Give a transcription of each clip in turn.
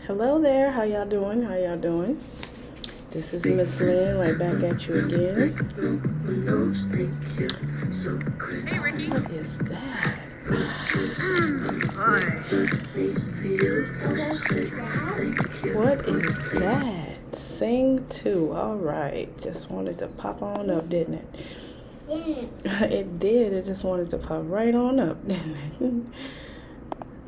Hello there, how y'all doing? How y'all doing? This is Miss Lynn, right back at you again. Hey, Ricky. What is that? What is that? Sing to. All right. Just wanted to pop on up, didn't it? Yeah. It did. It just wanted to pop right on up, didn't it?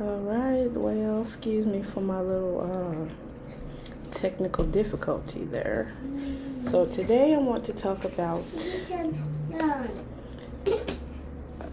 All right. Well, excuse me for my little technical difficulty there. So today I want to talk about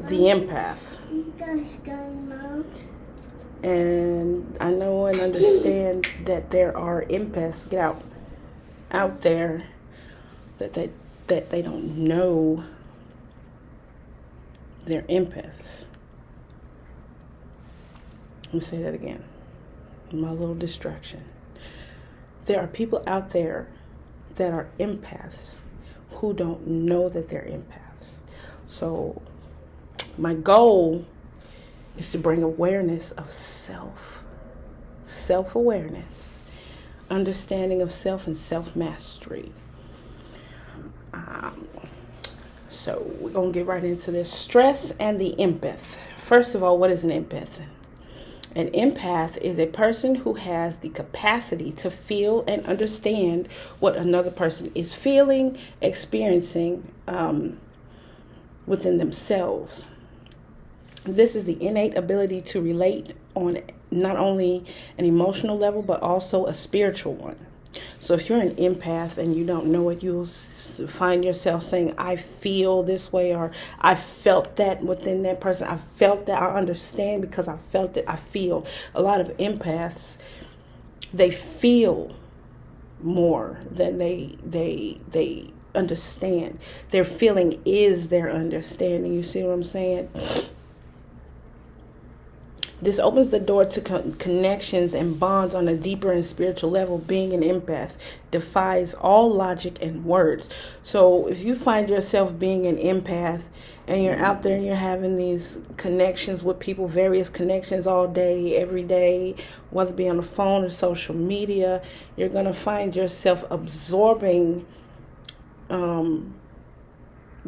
the empath. And I know and understand that there are empaths out there that they don't know they're empaths. Let me say that again. My little distraction. There are people out there that are empaths who don't know that they're empaths. So my goal is to bring awareness of self-awareness, understanding of self, and self-mastery. So we're going to get right into this. Stress and the empath. First of all, what is an empath? An empath is a person who has the capacity to feel and understand what another person is feeling, experiencing within themselves. This is the innate ability to relate on not only an emotional level, but also a spiritual one. So if you're an empath and you don't know it, you'll find yourself saying, I feel this way, or I felt that within that person. I felt that. I understand because I felt it. I feel. A lot of empaths, they feel more than they understand. Their feeling is their understanding. You see what I'm saying? This opens the door to connections and bonds on a deeper and spiritual level. Being an empath defies all logic and words. So if you find yourself being an empath and you're out there and you're having these connections with people, various connections all day, every day, whether it be on the phone or social media, you're going to find yourself absorbing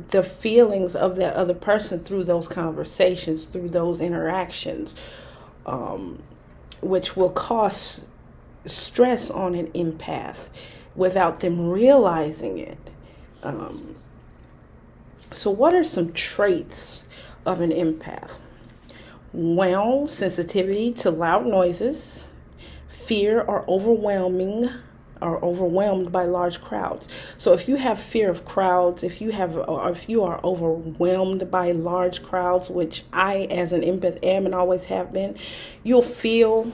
the feelings of that other person through those conversations, through those interactions, which will cause stress on an empath without them realizing it. So what are some traits of an empath? Well, sensitivity to loud noises, fear or overwhelmed by large crowds. So if you have fear of crowds, if you are overwhelmed by large crowds, which I as an empath am and always have been, you'll feel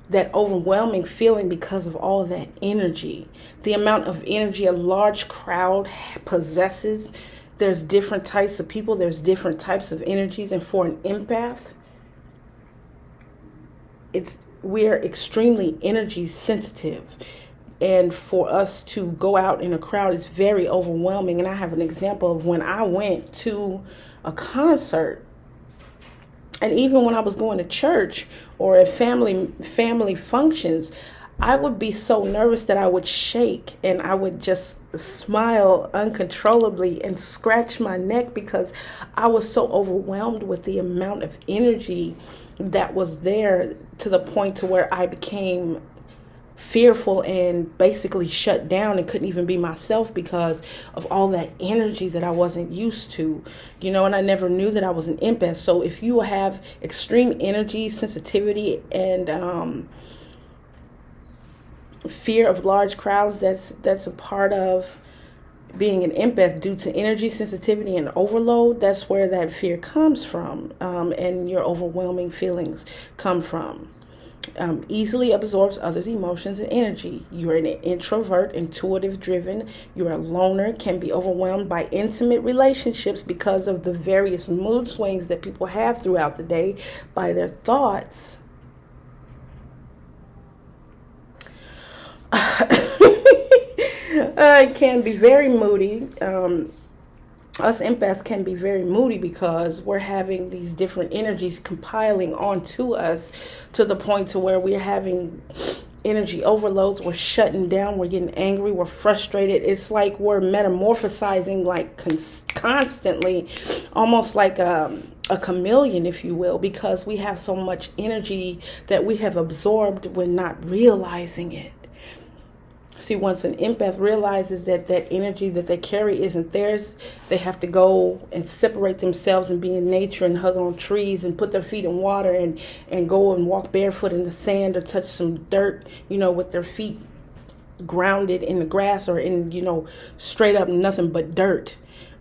that overwhelming feeling because of all of that energy. The amount of energy a large crowd possesses. There's different types of people, there's different types of energies, and for an empath, we're extremely energy sensitive, and for us to go out in a crowd is very overwhelming. And I have an example of when I went to a concert, and even when I was going to church or at family functions, I would be so nervous that I would shake and I would just smile uncontrollably and scratch my neck because I was so overwhelmed with the amount of energy that was there, to the point to where I became fearful and basically shut down and couldn't even be myself because of all that energy that I wasn't used to, and I never knew that I was an empath. So if you have extreme energy sensitivity and fear of large crowds, that's a part of being an empath. Due to energy sensitivity and overload, that's where that fear comes from, and your overwhelming feelings come from. Easily absorbs others' emotions and energy. You're an introvert, intuitive driven. You're a loner, can be overwhelmed by intimate relationships because of the various mood swings that people have throughout the day, by their thoughts. It can be very moody. us empaths can be very moody because we're having these different energies compiling onto us to the point to where we're having energy overloads. We're shutting down, we're getting angry, we're frustrated. It's like we're metamorphosizing like constantly, almost like a chameleon, if you will, because we have so much energy that we have absorbed when not realizing it. See, once an empath realizes that that energy that they carry isn't theirs, they have to go and separate themselves and be in nature and hug on trees and put their feet in water and go and walk barefoot in the sand or touch some dirt, with their feet grounded in the grass or in, straight up nothing but dirt.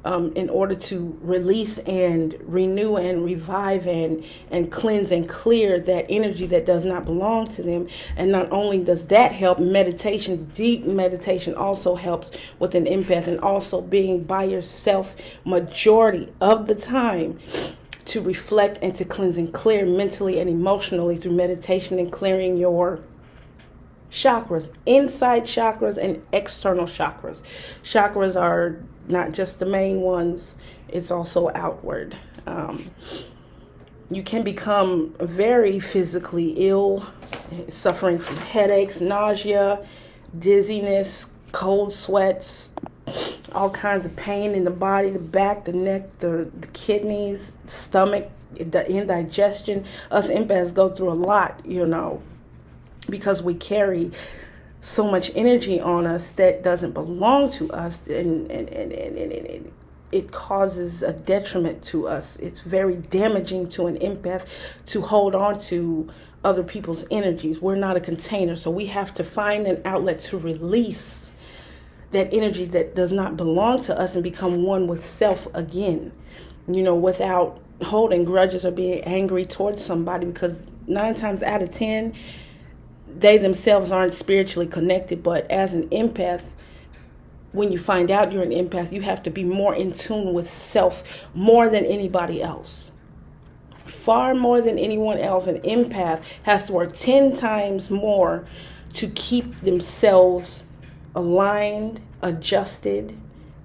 In order to release and renew and revive and cleanse and clear that energy that does not belong to them. And not only does that help, meditation, deep meditation also helps with an empath, and also being by yourself majority of the time to reflect and to cleanse and clear mentally and emotionally through meditation and clearing your chakras, inside chakras and external chakras. Chakras are not just the main ones, it's also outward. You can become very physically ill, suffering from headaches, nausea, dizziness, cold sweats, all kinds of pain in the body, the back, the neck, the kidneys, stomach, the indigestion. Us empaths go through a lot, because we carry so much energy on us that doesn't belong to us, and it causes a detriment to us. It's very damaging to an empath to hold on to other people's energies. We're not a container, so we have to find an outlet to release that energy that does not belong to us and become one with self again, without holding grudges or being angry towards somebody, because 9 times out of 10, they themselves aren't spiritually connected. But as an empath, when you find out you're an empath, you have to be more in tune with self more than anybody else. Far more than anyone else, an empath has to work 10 times more to keep themselves aligned, adjusted,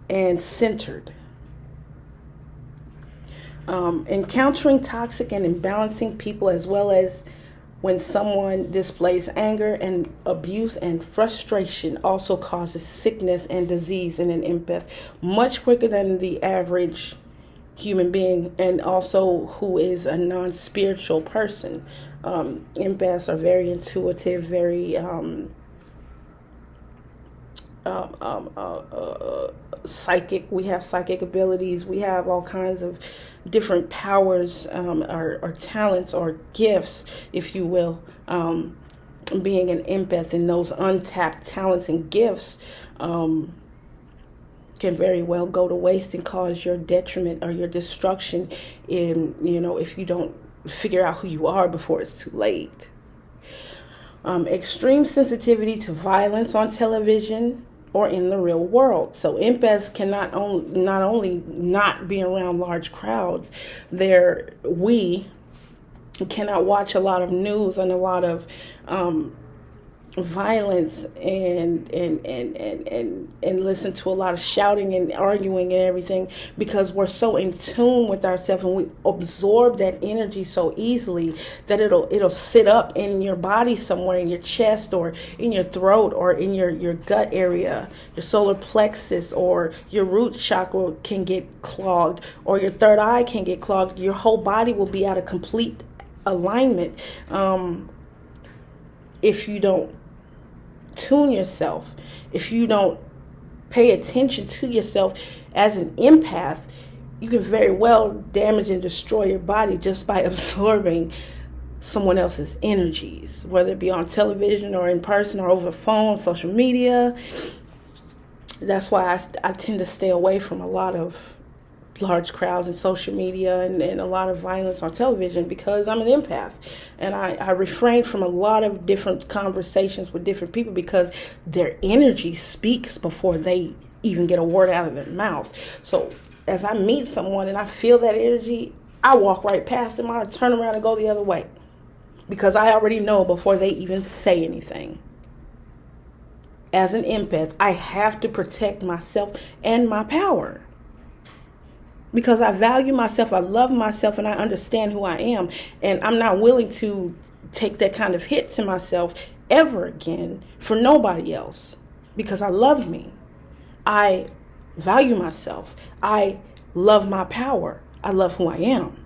and centered. Encountering toxic and imbalancing people, as well as when someone displays anger and abuse and frustration, also causes sickness and disease in an empath much quicker than the average human being, and also who is a non-spiritual person. Empaths are very intuitive, very psychic. We have psychic abilities. We have all kinds of different powers, or talents or gifts, if you will. Being an empath, and those untapped talents and gifts can very well go to waste and cause your detriment or your destruction if you don't figure out who you are before it's too late. Extreme sensitivity to violence on television or in the real world. So empaths can not only not be around large crowds, we cannot watch a lot of news and a lot of violence and listen to a lot of shouting and arguing and everything, because we're so in tune with ourselves and we absorb that energy so easily that it'll sit up in your body somewhere, in your chest or in your throat or in your gut area. Your solar plexus or your root chakra can get clogged, or your third eye can get clogged. Your whole body will be out of complete alignment if you don't tune yourself, if you don't pay attention to yourself. As an empath, you can very well damage and destroy your body just by absorbing someone else's energies, whether it be on television or in person or over the phone, social media. That's why I tend to stay away from a lot of large crowds and social media and a lot of violence on television, because I'm an empath, and I refrain from a lot of different conversations with different people, because their energy speaks before they even get a word out of their mouth. So as I meet someone and I feel that energy, I walk right past them. I turn around and go the other way, because I already know before they even say anything. As an empath, I have to protect myself and my power. because I value myself, I love myself, and I understand who I am. And I'm not willing to take that kind of hit to myself ever again for nobody else, because I love me. I value myself. I love my power. I love who I am.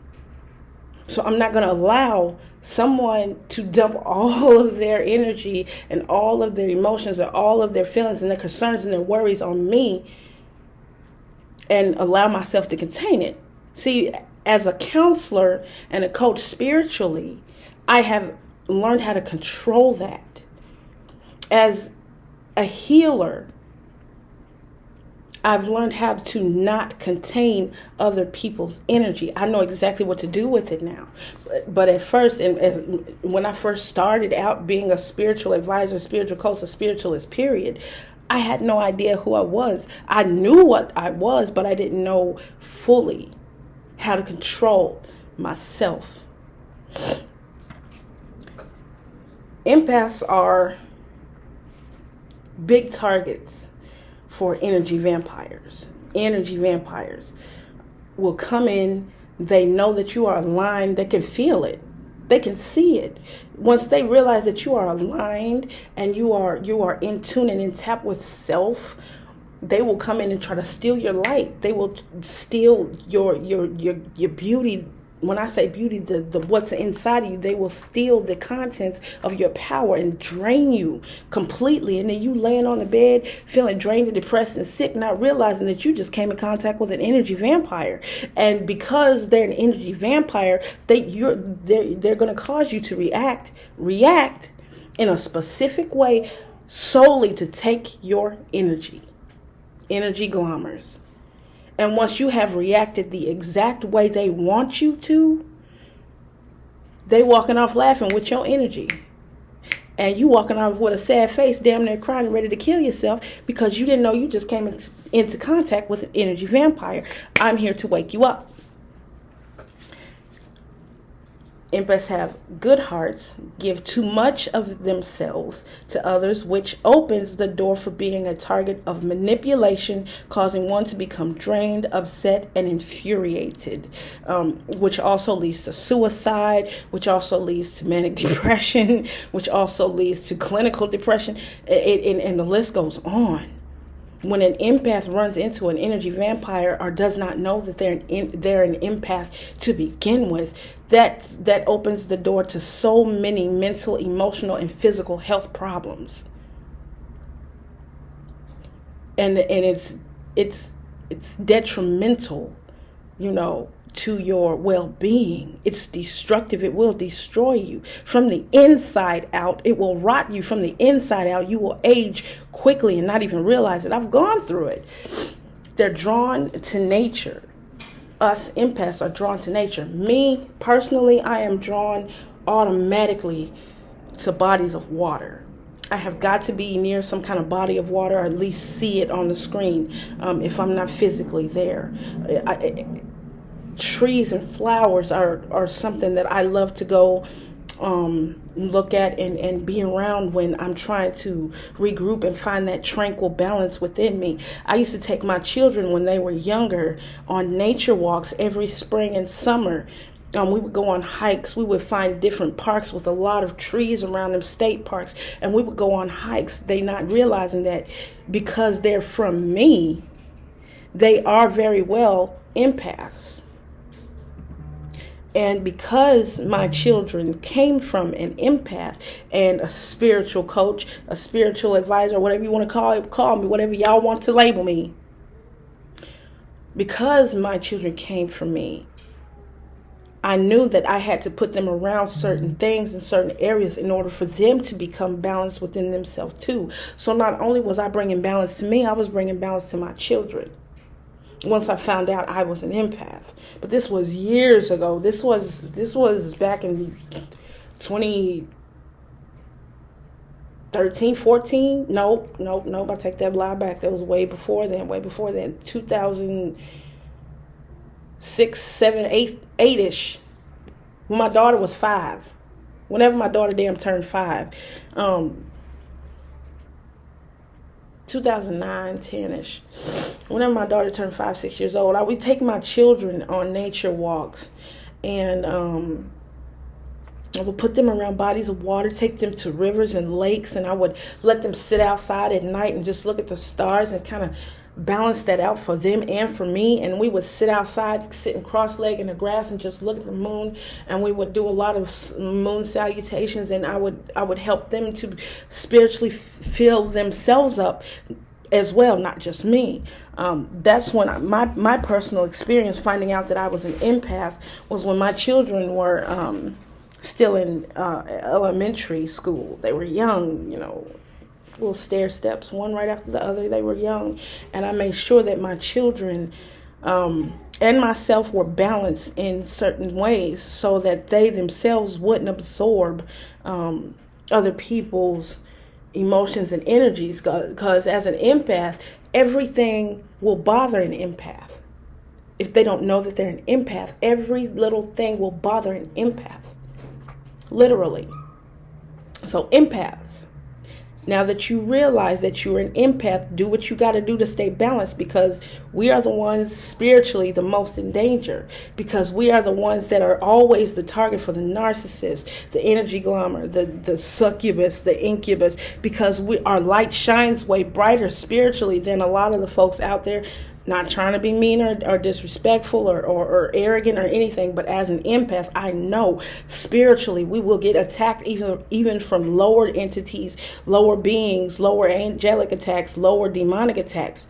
So I'm not going to allow someone to dump all of their energy and all of their emotions and all of their feelings and their concerns and their worries on me and allow myself to contain it. See, as a counselor and a coach spiritually, I have learned how to control that. As a healer, I've learned how to not contain other people's energy. I know exactly what to do with it now. But at first, when I first started out being a spiritual advisor, spiritual coach, a spiritualist, period, I had no idea who I was. I knew what I was, but I didn't know fully how to control myself. Empaths are big targets for energy vampires. Energy vampires will come in. They know that you are aligned. They can feel it. They can see it. Once they realize that you are aligned and you are in tune and in tap with self, they will come in and try to steal your light. They will steal your beauty. When I say beauty, the what's inside of you, they will steal the contents of your power and drain you completely. And then you laying on the bed feeling drained and depressed and sick, not realizing that you just came in contact with an energy vampire. And because they're an energy vampire, they're going to cause you to react in a specific way solely to take your energy glommers. And once you have reacted the exact way they want you to, they walking off laughing with your energy. And you walking off with a sad face, damn near crying and ready to kill yourself because you didn't know you just came into contact with an energy vampire. I'm here to wake you up. Empaths have good hearts, give too much of themselves to others, which opens the door for being a target of manipulation, causing one to become drained, upset, and infuriated, which also leads to suicide, which also leads to manic depression, which also leads to clinical depression, and the list goes on. When an empath runs into an energy vampire or does not know that they're an empath to begin with, that opens the door to so many mental, emotional, and physical health problems. And it's detrimental, to your well-being. It's destructive. It will destroy you from the inside out. It will rot you from the inside out. You will age quickly and not even realize it. I've gone through it. They're drawn to nature. Us empaths are drawn to nature. Me, personally, I am drawn automatically to bodies of water. I have got to be near some kind of body of water, or at least see it on the screen if I'm not physically there. Trees and flowers are something that I love to go look at and be around when I'm trying to regroup and find that tranquil balance within me. I used to take my children when they were younger on nature walks every spring and summer. We would go on hikes. We would find different parks with a lot of trees around them, state parks, and we would go on hikes. They not realizing that because they're from me, they are very well empaths. And because my children came from an empath and a spiritual coach, a spiritual advisor, whatever you want to call me, whatever y'all want to label me. Because my children came from me, I knew that I had to put them around certain things in certain areas in order for them to become balanced within themselves too. So not only was I bringing balance to me, I was bringing balance to my children. Once I found out I was an empath. But this was years ago. This was back in 2013, 14. Nope. I take that lie back. That was way before then. 2006, 7, 8-ish. When my daughter was 5. Whenever my daughter turned 5. 2009, 10-ish. whenever my daughter turned 5, 6 years old, I would take my children on nature walks, and I would put them around bodies of water, take them to rivers and lakes, and I would let them sit outside at night and just look at the stars and kind of balance that out for them and for me. And we would sit outside, sitting cross-legged in the grass and just look at the moon, and we would do a lot of moon salutations, and I would help them to spiritually fill themselves up as well, not just me. That's when my personal experience finding out that I was an empath was when my children were still in elementary school. They were young, little stair steps, one right after the other. They were young, and I made sure that my children and myself were balanced in certain ways so that they themselves wouldn't absorb other people's emotions and energies, because as an empath, everything will bother an empath. If they don't know that they're an empath, every little thing will bother an empath, literally. So empaths, now that you realize that you're an empath, do what you got to do to stay balanced, because we are the ones spiritually the most in danger, because we are the ones that are always the target for the narcissist, the energy glamour, the succubus, the incubus, because our light shines way brighter spiritually than a lot of the folks out there. Not trying to be mean or disrespectful or arrogant or anything, but as an empath, I know spiritually we will get attacked even from lower entities, lower beings, lower angelic attacks, lower demonic attacks.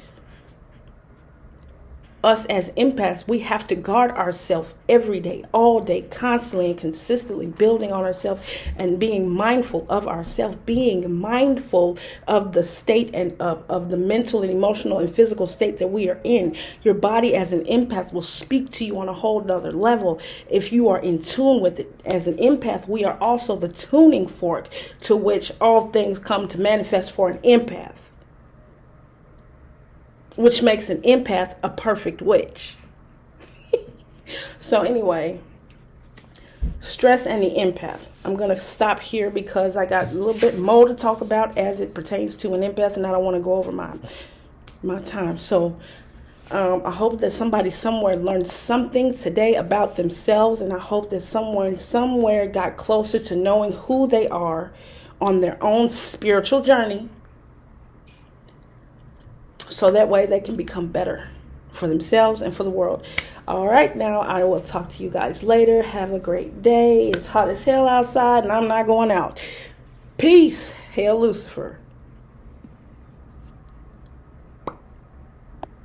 Us as empaths, we have to guard ourselves every day, all day, constantly and consistently building on ourselves and being mindful of ourselves, being mindful of the state and of the mental and emotional and physical state that we are in. Your body as an empath will speak to you on a whole nother level if you are in tune with it. As an empath, we are also the tuning fork to which all things come to manifest for an empath, which makes an empath a perfect witch. So anyway, stress and the empath. I'm going to stop here because I got a little bit more to talk about as it pertains to an empath, and I don't want to go over my time. So I hope that somebody somewhere learned something today about themselves, and I hope that someone somewhere got closer to knowing who they are on their own spiritual journey, so that way they can become better for themselves and for the world. All right, now I will talk to you guys later. Have a great day. It's hot as hell outside and I'm not going out. Peace. Hail Lucifer.